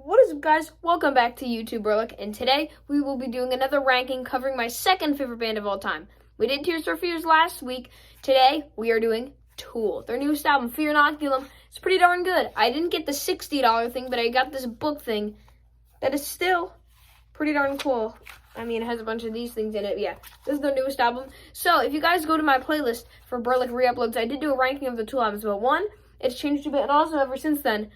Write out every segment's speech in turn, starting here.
What is up, guys? Welcome back to YouTube Burlick, and today we will be doing another ranking covering my second favorite band of all time. We did Tears for Fears last week. Today we are doing Tool. Their newest album, Fear Inoculum, is pretty darn good. I didn't get the $60 thing, but I got this book thing that is still pretty darn cool. I mean, it has a bunch of these things in it. Yeah, this is their newest album. So if you guys go to my playlist for Burlick re-uploads, I did do a ranking of the Tool albums, but one, it's changed a bit, and also ever since then,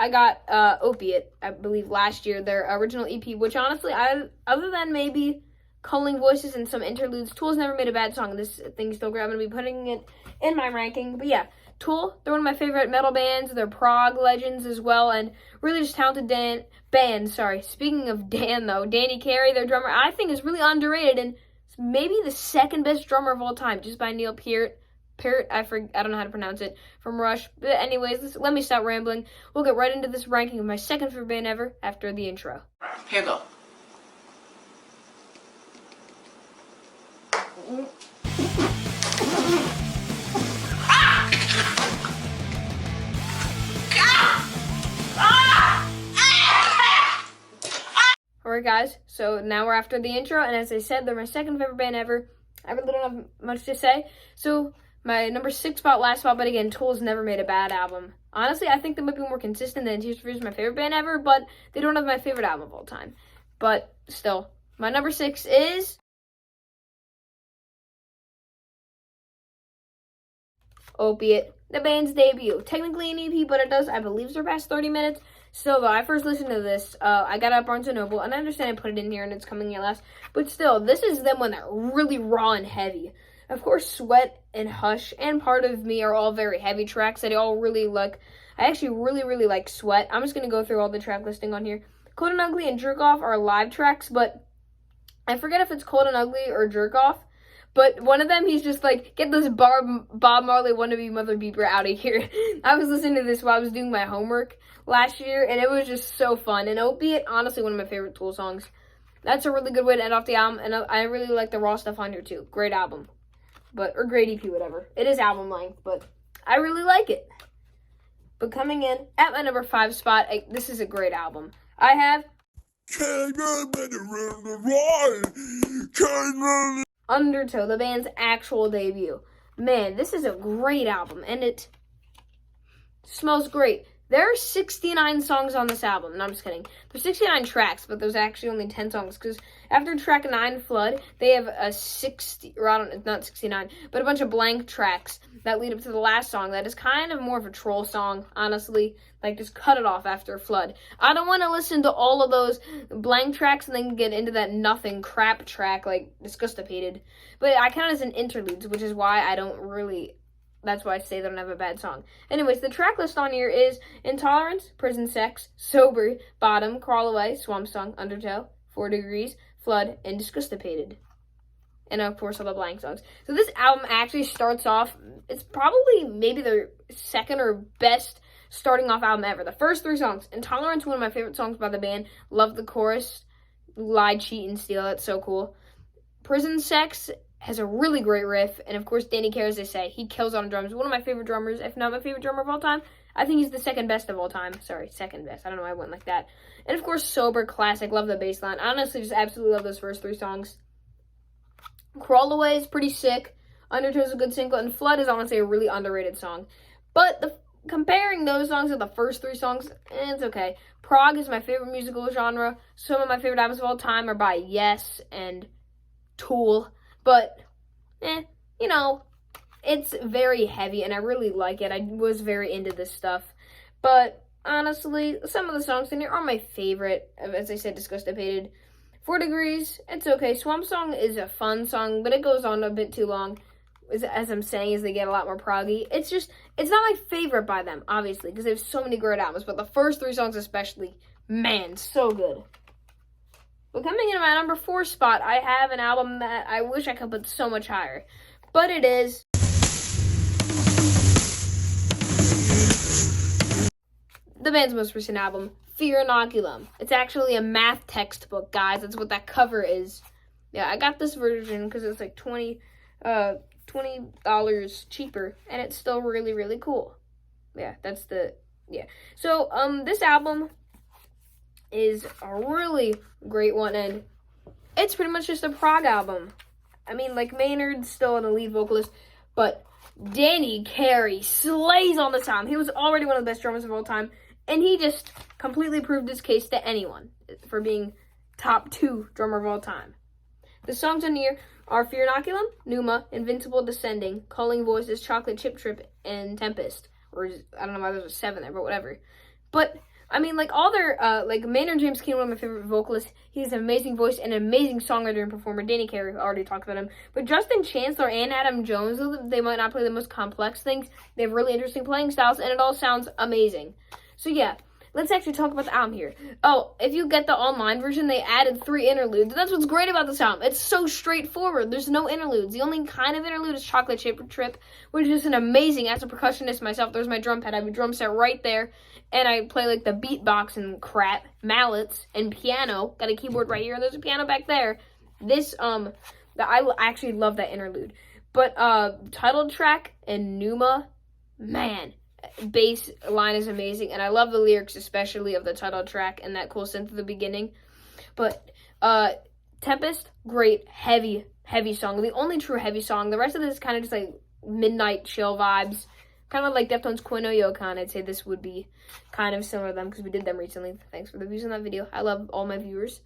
I got Opiate, I believe, last year, their original EP, which honestly, other than maybe Culling Voices and some interludes, Tool's never made a bad song. This thing's still great. I'm going to be putting it in my ranking. But yeah, Tool, they're one of my favorite metal bands. They're prog legends as well, and really just talented band. Speaking of Dan, though, Danny Carey, their drummer, I think is really underrated, and maybe the second best drummer of all time, just by Neil Peart. I don't know how to pronounce it, from Rush. But anyways, let me stop rambling. We'll get right into this ranking of my second favorite band ever after the intro. Handle. Alright guys, so now we're after the intro, and as I said, they're my second favorite band ever. I really don't have much to say. So my number 6 spot, last spot, but again, Tool's never made a bad album. Honestly, I think they might be more consistent than Tears for Fears, my favorite band ever, but they don't have my favorite album of all time. But still, my number 6 is Opiate, the band's debut. Technically an EP, but it does, I believe, surpass 30 minutes. Still, though, I first listened to this, I got it at Barnes & Noble, and I understand I put it in here and it's coming in last, but still, this is them when they're really raw and heavy. Of course, Sweat and Hush and Part of Me are all very heavy tracks that I all really like. I actually really like Sweat. I'm just going to go through all the track listing on here. Cold and Ugly and Jerk Off are live tracks, but I forget if it's Cold and Ugly or Jerk Off. But one of them, he's just like, get this Bob Marley wannabe mother beeper out of here. I was listening to this while I was doing my homework last year, and it was just so fun. And Opiate, honestly, one of my favorite Tool songs. That's a really good way to end off the album, and I really like the raw stuff on here, too. Great album. Or great EP, whatever. It is album length, but I really like it. But coming in at my number 5 spot, this is a great album. I have Undertow, the band's actual debut. Man, this is a great album, and it smells great. There are 69 songs on this album. No, I'm just kidding. There's 69 tracks, but there's actually only 10 songs, because after track 9, Flood, they have a 60, or I don't know, not 69, but a bunch of blank tracks that lead up to the last song that is kind of more of a troll song, honestly. Like, just cut it off after Flood. I don't want to listen to all of those blank tracks and then get into that nothing crap track, like Disgustipated. But I count it as an interludes, which is why I don't really... That's why I say they don't have a bad song. Anyways, the track list on here is Intolerance, Prison Sex, Sober, Bottom, Crawl Away, Swamp Song, Undertow, 4 Degrees, Flood, and Disgustipated. And of course, all the blank songs. So this album actually starts off, it's probably maybe their second or best starting off album ever. The first 3 songs, Intolerance, one of my favorite songs by the band. Love the chorus, Lie, Cheat, and Steal. That's so cool. Prison Sex has a really great riff, and of course, Danny Carey, as they say, he kills on drums. One of my favorite drummers, if not my favorite drummer of all time. I think he's the second best of all time. Sorry, second best. I don't know why I went like that. And of course, Sober, classic. Love the bass line. I honestly just absolutely love those first 3 songs. Crawl Away is pretty sick. Undertow is a good single, and Flood is honestly a really underrated song. But comparing those songs to the first 3 songs, it's okay. Prog is my favorite musical genre. Some of my favorite albums of all time are by Yes and Tool. But, you know, it's very heavy, and I really like it. I was very into this stuff. But, honestly, some of the songs in here are my favorite. As I said, Disgustipated. 4 Degrees, it's okay. Swamp Song is a fun song, but it goes on a bit too long. As I'm saying, as they get a lot more proggy. It's not my favorite by them, obviously, because they have so many great albums. But the first 3 songs especially, man, so good. But coming in my number 4 spot, I have an album that I wish I could put so much higher. But it is the band's most recent album, Fear Inoculum. It's actually a math textbook, guys. That's what that cover is. Yeah, I got this version because it's like $20 cheaper, and it's still really cool. Yeah, So, this album is a really great one, and it's pretty much just a prog album. I mean, like, Maynard's still an elite vocalist, but Danny Carey slays on this album. He was already one of the best drummers of all time, and he just completely proved his case to anyone for being top 2 drummer of all time. The songs on here are For Inoculum, Ænima, Invincible, Descending, Calling Voices, Chocolate Chip Trip, and Tempest. Or, I don't know why there's a 7 there, but whatever. But, I mean, like, all their, like, Maynard James Keenan, one of my favorite vocalists. He has an amazing voice and an amazing songwriter and performer. Danny Carey, I already talked about him. But Justin Chancellor and Adam Jones, they might not play the most complex things. They have really interesting playing styles, and it all sounds amazing. So, yeah. Let's actually talk about the album here. Oh, if you get the online version, they added 3 interludes. That's what's great about this album. It's so straightforward. There's no interludes. The only kind of interlude is Chocolate Chip Trip, which is an amazing, as a percussionist myself, there's my drum pad. I have a drum set right there, and I play, like, the beatbox and crap, mallets, and piano. Got a keyboard right here, and there's a piano back there. This, I actually love that interlude. But, title track and Ænima, man, bass line is amazing, and I love the lyrics, especially of the title track and that cool synth at the beginning. But Tempest, great heavy song, the only true heavy song. The rest of this is kind of just like midnight chill vibes, kind of like Deftones' Quino Yokon. I'd say this would be kind of similar to them because we did them recently. Thanks for the views on that video. I love all my viewers.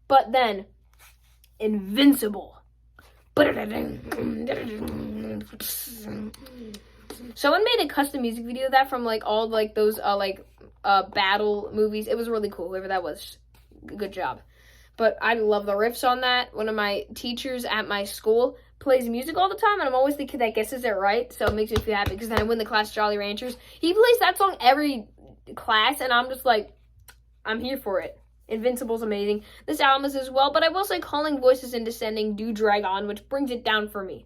But then Invincible. Someone made a custom music video of that from, like, all, like, those, battle movies. It was really cool, whoever that was. Good job. But I love the riffs on that. One of my teachers at my school plays music all the time, and I'm always the kid that guesses it right, so it makes me feel happy, because then I win the class Jolly Ranchers. He plays that song every class, and I'm just like, I'm here for it. Invincible's amazing. This album is as well, but I will say Calling Voices and Descending do drag on, which brings it down for me.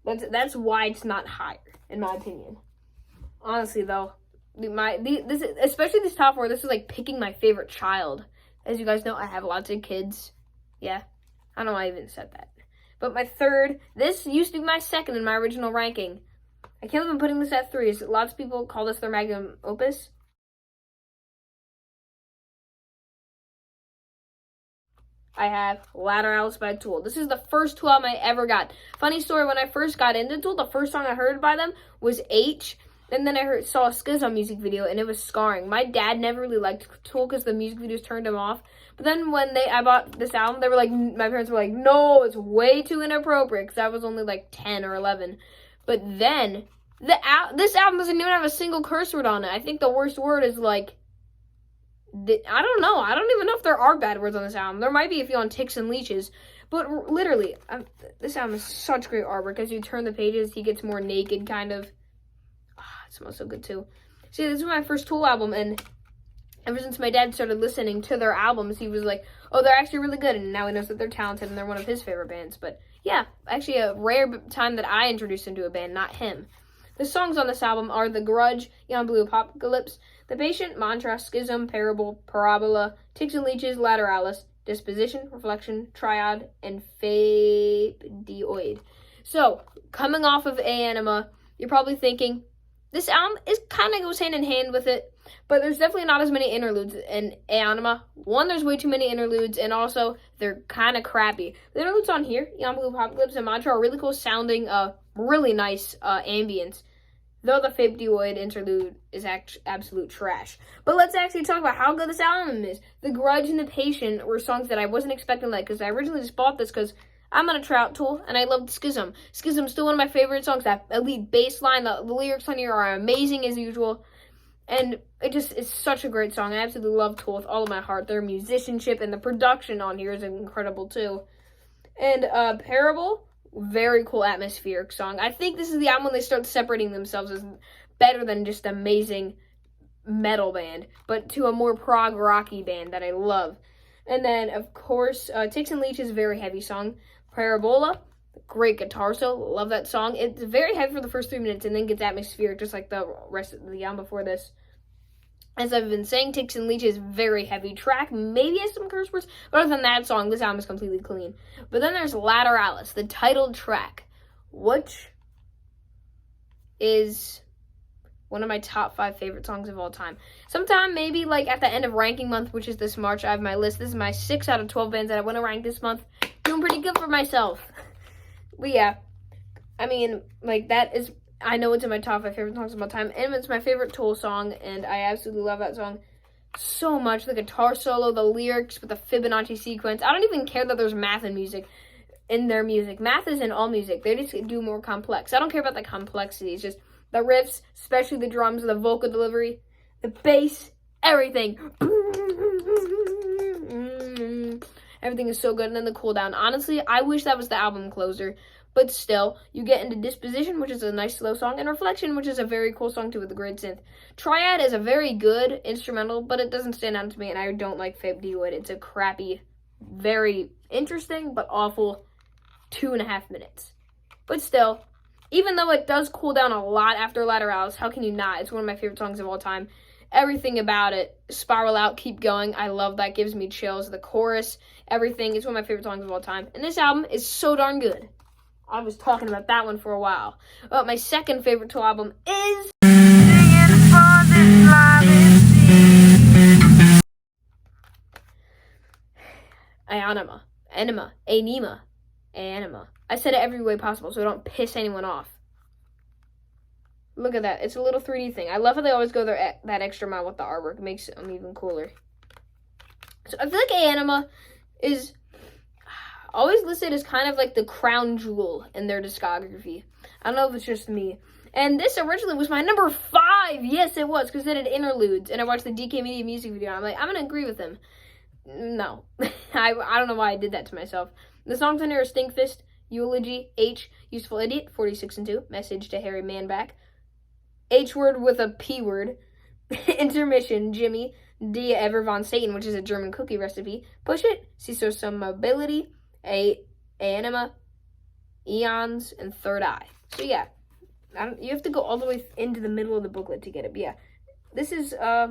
That's why it's not higher, in my opinion. Honestly, though, especially this top 4, this is like picking my favorite child. As you guys know, I have lots of kids. Yeah, I don't know why I even said that. But my third, this used to be my second in my original ranking. I can't believe I'm putting this at 3. Lots of people call this their magnum opus. I have Lateralus by Tool. This is the first Tool album I ever got. Funny story, when I first got into Tool, the first song I heard by them was H. And then I saw a Schism music video, and it was Scarring. My dad never really liked Tool because the music videos turned him off. But then when I bought this album, they were like, my parents were like, no, it's way too inappropriate, because I was only like 10 or 11. But then, this album doesn't even have a single curse word on it. I think the worst word is like, I don't know. I don't even know if there are bad words on this album. There might be if you're on Ticks and Leeches. But literally, this album is such great artwork. As you turn the pages, he gets more naked, kind of. It smells so good, too. See, this is my first Tool album, and ever since my dad started listening to their albums, he was like, oh, they're actually really good, and now he knows that they're talented, and they're one of his favorite bands. But, yeah, actually a rare time that I introduced him to a band, not him. The songs on this album are The Grudge, Young Blue Apocalypse, The Patient, Mantra, Schism, Parable, Parabola, Ticks and Leeches, Lateralus, Disposition, Reflection, Triad, and Fabioid. So, coming off of Ænima, you're probably thinking, this album kind of goes hand in hand with it, but there's definitely not as many interludes in Ænima. One, there's way too many interludes, and also, they're kind of crappy. The interludes on here, Young Blue Apocalypse and Mantra, are really cool sounding, really nice ambience, though the Fabioid interlude is absolute trash. But let's actually talk about how good this album is. The Grudge and The Patient were songs that I wasn't expecting to like, because I originally just bought this because I'm on a trout Tool, and I loved Schism. Schism's still one of my favorite songs. That elite bass line, the lyrics on here are amazing as usual, and it just is such a great song. I absolutely love Tool with all of my heart. Their musicianship and the production on here is incredible too. And Parable, very cool atmospheric song. I think this is the album when they start separating themselves as better than just amazing metal band, but to a more prog rocky band that I love. And then, of course, Ticks and Leeches, very heavy song. Parabola, great guitar solo, love that song. It's very heavy for the first 3 minutes and then gets atmospheric just like the rest of the album before this. As I've been saying, Ticks and Leeches, very heavy track, maybe has some curse words, but other than that song, this album is completely clean. But then there's Lateralus, the titled track, which is One of my top 5 favorite songs of all time. Sometime maybe like at the end of ranking month, which is this March, I have my list. This is my 6 out of 12 bands that I want to rank this month. Doing pretty good for myself. But yeah, I mean, like that is, I know it's in my top 5 favorite songs of all time. And it's my favorite Tool song, and I absolutely love that song so much. The guitar solo, the lyrics with the Fibonacci sequence. I don't even care that there's math in their music. Math is in all music. They just do more complex. I don't care about the complexity. It's just the riffs, especially the drums, the vocal delivery, the bass, everything. Everything is so good. And then the cool down. Honestly, I wish that was the album closer. But still, you get into Disposition, which is a nice slow song, and Reflection, which is a very cool song too with a great synth. Triad is a very good instrumental, but it doesn't stand out to me, and I don't like Fib D Wood. It's a crappy, very interesting, but awful 2.5 minutes. But still, even though it does cool down a lot after Lateralus, how can you not? It's one of my favorite songs of all time. Everything about it, Spiral Out, Keep Going, I love that, gives me chills. The chorus, everything, it's one of my favorite songs of all time. And this album is so darn good. I was talking about that one for a while. But my second favorite Tool album is Ænima. I said it every way possible so I don't piss anyone off. Look at that. It's a little 3D thing. I love how they always go that extra mile with the artwork. It makes them even cooler. So I feel like Ænima is always listed as kind of like the crown jewel in their discography. I don't know if it's just me. And this originally was my number 5. Yes, it was, because it had interludes. And I watched the DK Media music video. And I'm like, I'm going to agree with him. No. I don't know why I did that to myself. The songs on here are Stinkfist, Eulogy, H, Useful Idiot, 46 and 2, Message to Harry Manback, H word with a P word, Intermission, Jimmy, Die Ever von Satan, which is a German cookie recipe, Push It, See So Some Mobility, Ænima, Eons, and Third Eye. So yeah, you have to go all the way into the middle of the booklet to get it. But yeah, this is a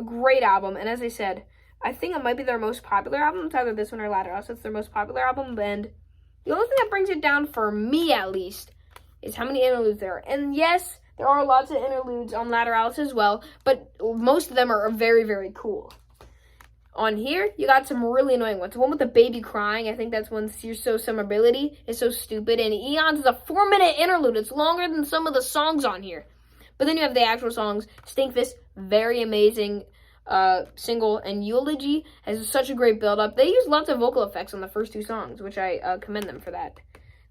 great album, and as I said, I think it might be their most popular album. It's either this one or Lateralus. It's their most popular album, and the only thing that brings it down, for me at least, is how many interludes there are. And yes, there are lots of interludes on Lateralus as well, but most of them are very, very cool. On here, you got some really annoying ones. The one with the baby crying, I think that's when You're So Summerbility is so stupid. And Eons is a 4-minute interlude. It's longer than some of the songs on here. But then you have the actual songs. Stinkfist, very amazing single. And Eulogy has such a great build-up. They use lots of vocal effects on the first 2 songs, which I commend them for that.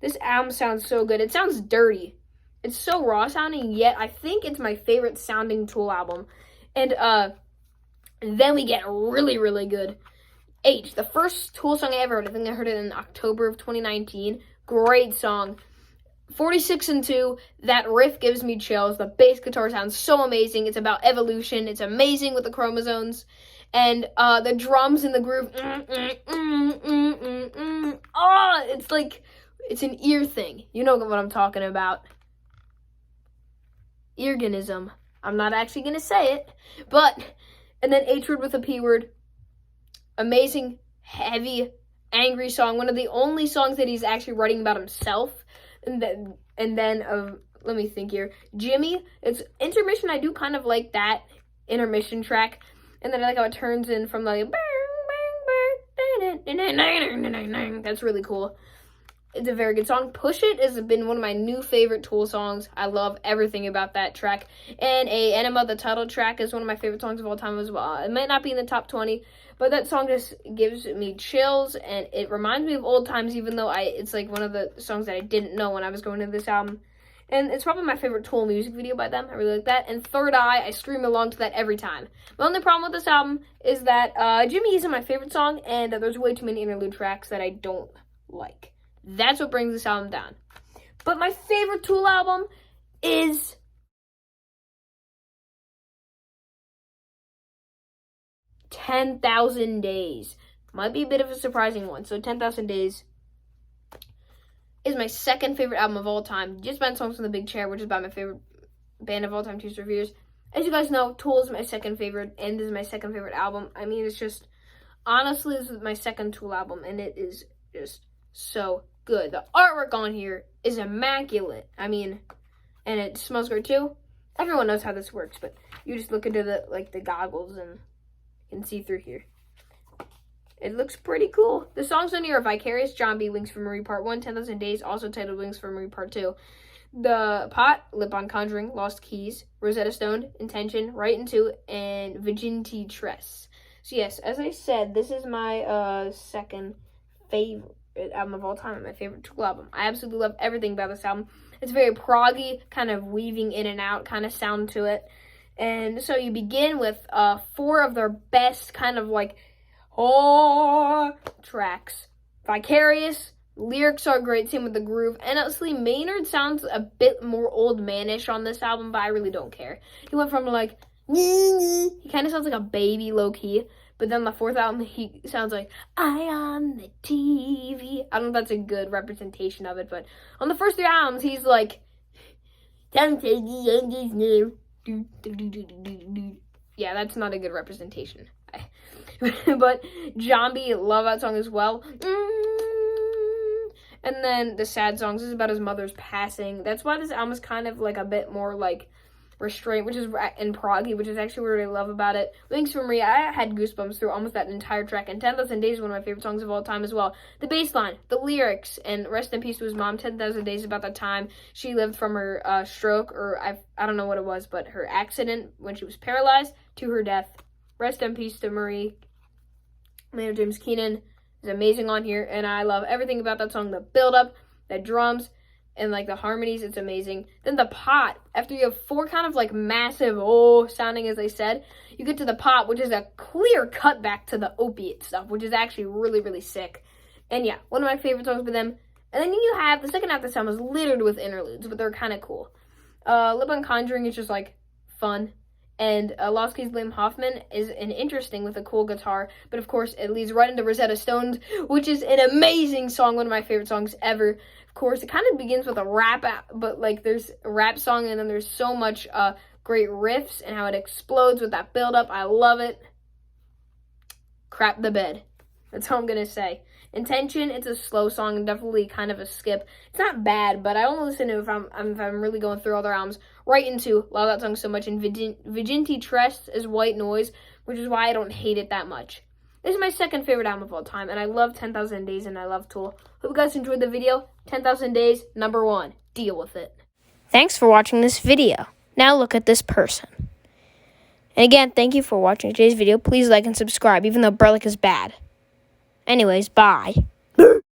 This album sounds so good. It sounds dirty. It's so raw sounding, yet I think it's my favorite sounding Tool album. And then we get really, really good. H, the first Tool song I ever heard. I think I heard it in October of 2019. Great song. 46 and 2, that riff gives me chills. The bass guitar sounds so amazing. It's about evolution. It's amazing with the chromosomes. And the drums and the groove. Oh, it's like, it's an ear thing. You know what I'm talking about. Earganism. I'm not actually going to say it, but... And then H word with a P word. Amazing, heavy, angry song. One of the only songs that he's actually writing about himself. And then let me think here. Jimmy, it's Intermission. I do kind of like that intermission track. And then I like how it turns in from like that's really cool. It's a very good song. Push It has been one of my new favorite Tool songs. I love everything about that track. And Ænima, the title track, is one of my favorite songs of all time as well. It might not be in the top 20, but that song just gives me chills, and it reminds me of old times, even though it's like one of the songs that I didn't know when I was going to this album. And it's probably my favorite Tool music video by them. I really like that. And Third Eye, I scream along to that every time. My only problem with this album is that Jimmy isn't my favorite song, and there's way too many interlude tracks that I don't like. That's what brings this album down. But my favorite Tool album is "10,000 Days." Might be a bit of a surprising one. So 10,000 Days is my second favorite album of all time. Just by Songs from the Big Chair, which is by my favorite band of all time, Tears for Fears. As you guys know, Tool is my second favorite, and this is my second favorite album. I mean, it's just, honestly, this is my second Tool album, and it is just so good. The artwork on here is immaculate. I mean, and it smells great too. Everyone knows how this works, but you just look into the goggles and you can see through here. It looks pretty cool. The songs on here are Vicarious, John B, Wings for Marie Part 1, 10,000 Days, also titled Wings for Marie Part 2. The Pot, Lip on Conjuring, Lost Keys, Rosetta Stone, Intention, Right Into, and Virginity Tress. So yes, as I said, this is my second favorite album of all time, my favorite Tool album. I absolutely love everything about this album. It's very proggy, kind of weaving in and out kind of sound to it. And so you begin with 4 of their best kind of like tracks. Vicarious, lyrics are great, same with the groove. And honestly, Maynard sounds a bit more old manish on this album, but I really don't care. He went from like, he kind of sounds like a baby low-key. But then the 4th album, he sounds like, I on the TV. I don't know if that's a good representation of it, but on the first 3 albums, he's like, yeah, that's not a good representation. But John B, love that song as well. And then the sad songs is about his mother's passing. That's why this album is kind of like a bit more like restraint, which is in proggy, which is actually what I love about it. Wings for Marie, I had goosebumps through almost that entire track, and 10,000 Days is one of my favorite songs of all time as well. The bass line, the lyrics, and rest in peace to his mom. 10,000 Days about the time she lived from her stroke, or I don't know what it was, but her accident when she was paralyzed to her death. Rest in peace to Marie. Maynard James Keenan is amazing on here, and I love everything about that song. The build-up, the drums, and like the harmonies, it's amazing. Then the Pot, after you have 4 kind of like massive sounding, as I said, you get to the Pot, which is a clear cutback to the Opiate stuff, which is actually really, really sick. And yeah, one of my favorite songs by them. And then you have the second half of the song is littered with interludes, but they're kind of cool. Lip on Conjuring is just like fun. And Lost Keys Liam Hoffman is an interesting with a cool guitar, but of course it leads right into Rosetta Stone, which is an amazing song, one of my favorite songs ever. Of course, it kind of begins with a rap, but like there's a rap song, and then there's so much great riffs and how it explodes with that build-up. I love it. Crap the bed. That's all I'm gonna say. Intention, it's a slow song and definitely kind of a skip. It's not bad, but I only listen to it if I'm really going through other albums. Right Into, love that song so much. And Virginity Tress is White Noise, which is why I don't hate it that much. This is my second favorite album of all time, and I love 10,000 Days and I love Tool. Hope you guys enjoyed the video. 10,000 Days, number 1. Deal with it. Thanks for watching this video. Now look at this person. And again, thank you for watching today's video. Please like and subscribe, even though garlic is bad. Anyways, bye.